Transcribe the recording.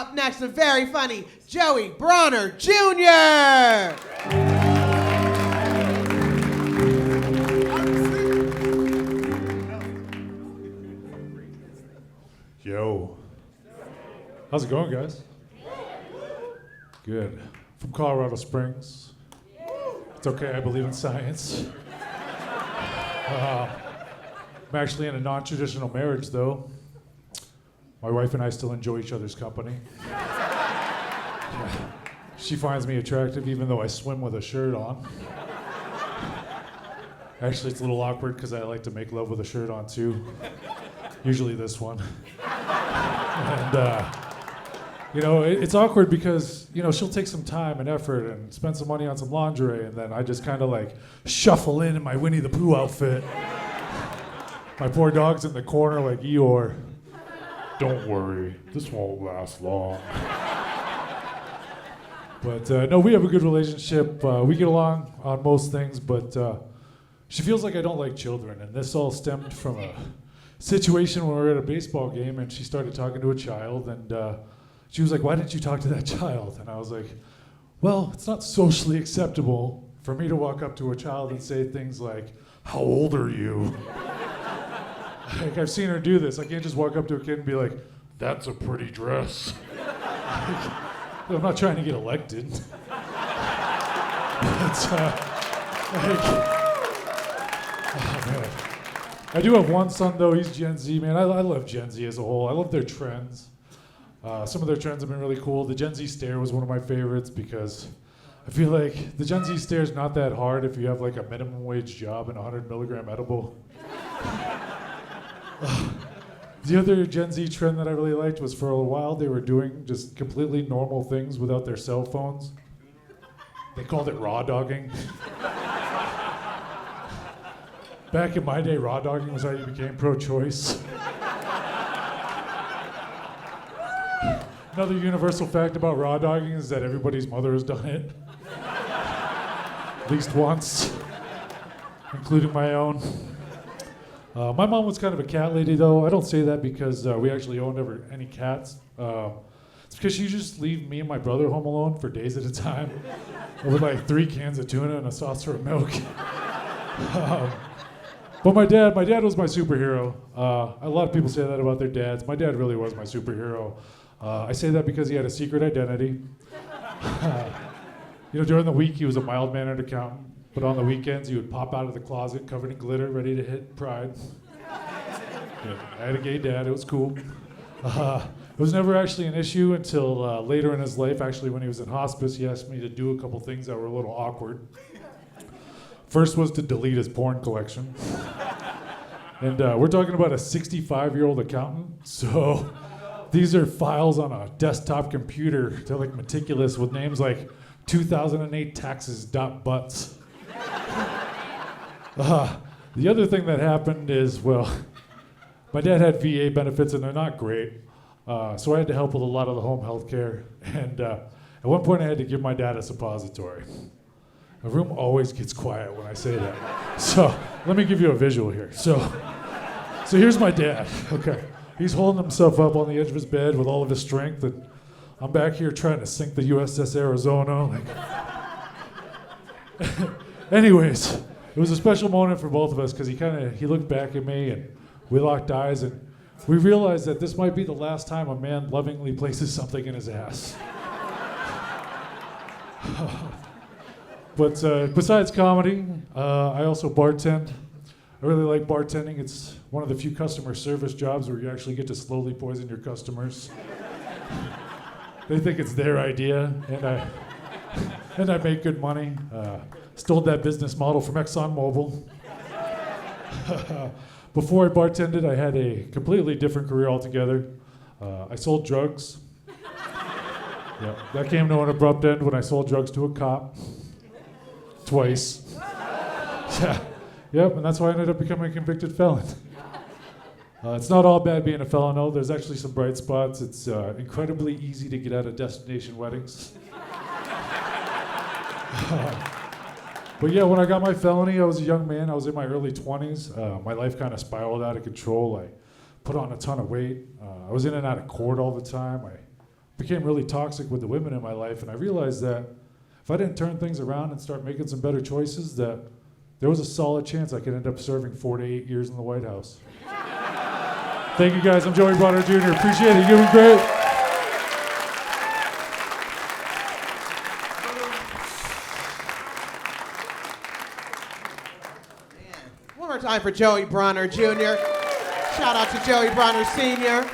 Up next, the very funny Joey Bronner Jr. Yo. How's it going, guys? Good. From Colorado Springs. It's okay, I believe in science. I'm actually in a non-traditional marriage, though. My wife and I still enjoy each other's company. She finds me attractive even though I swim with a shirt on. Actually, it's a little awkward because I like to make love with a shirt on, too. Usually this one. And, it's awkward because, she'll take some time and effort and spend some money on some lingerie, and then I just kind of like shuffle in my Winnie the Pooh outfit. My poor dog's in the corner like Eeyore. Don't worry, this won't last long. But no, we have a good relationship. We get along on most things, but she feels like I don't like children, and this all stemmed from a situation when we were at a baseball game, and she started talking to a child, and she was like, "Why didn't you talk to that child?" And I was like, "Well, it's not socially acceptable for me to walk up to a child and say things like, 'How old are you?'" Like, I've seen her do this. I can't just walk up to a kid and be like, "That's a pretty dress." I'm not trying to get elected. But, oh man. I do have one son, though. He's Gen Z, man. I love Gen Z as a whole. I love their trends. Some of their trends have been really cool. The Gen Z stare was one of my favorites because I feel like the Gen Z stare is not that hard if you have like a minimum wage job and a 100 milligram edible. The other Gen Z trend that I really liked was for a while they were doing just completely normal things without their cell phones. They called it raw dogging. Back in my day, raw dogging was how you became pro-choice. Another universal fact about raw dogging is that everybody's mother has done it. At least once, including my own. My mom was kind of a cat lady, though. I don't say that because we actually owned never any cats. It's because she just leave me and my brother home alone for days at a time with like 3 cans of tuna and a saucer of milk. But my dad was my superhero. A lot of people say that about their dads. My dad really was my superhero. I say that because he had a secret identity. During the week he was a mild-mannered accountant, but on the weekends he would pop out of the closet covered in glitter, ready to hit pride. Yeah, I had a gay dad, it was cool. It was never actually an issue until later in his life. Actually, when he was in hospice, he asked me to do a couple things that were a little awkward. First was to delete his porn collection. And we're talking about a 65-year-old accountant, so these are files on a desktop computer. They're like meticulous with names like 2008 taxes.butts. The other thing that happened is, well, my dad had VA benefits and they're not great. So I had to help with a lot of the home health care. And at one point I had to give my dad a suppository. The room always gets quiet when I say that. So let me give you a visual here. So here's my dad, okay. He's holding himself up on the edge of his bed with all of his strength, and I'm back here trying to sink the USS Arizona. Anyways, it was a special moment for both of us because he looked back at me and we locked eyes and we realized that this might be the last time a man lovingly places something in his ass. But besides comedy, I also bartend. I really like bartending. It's one of the few customer service jobs where you actually get to slowly poison your customers. They think it's their idea, and I make good money. Stole that business model from ExxonMobil. Before I bartended, I had a completely different career altogether. I sold drugs. Yeah, that came to an abrupt end when I sold drugs to a cop. Twice. Yeah. Yep, and that's why I ended up becoming a convicted felon. It's not all bad being a felon, though. There's actually some bright spots. It's incredibly easy to get out of destination weddings. But yeah, when I got my felony, I was a young man. I was in my early 20s. My life kind of spiraled out of control. I put on a ton of weight. I was in and out of court all the time. I became really toxic with the women in my life, and I realized that if I didn't turn things around and start making some better choices, that there was a solid chance I could end up serving 4 to 8 years in the White House. Thank you guys. I'm Joey Bronner Jr. Appreciate it. You're doing great. One more time for Joey Bronner Jr. Shout out to Joey Bronner Sr.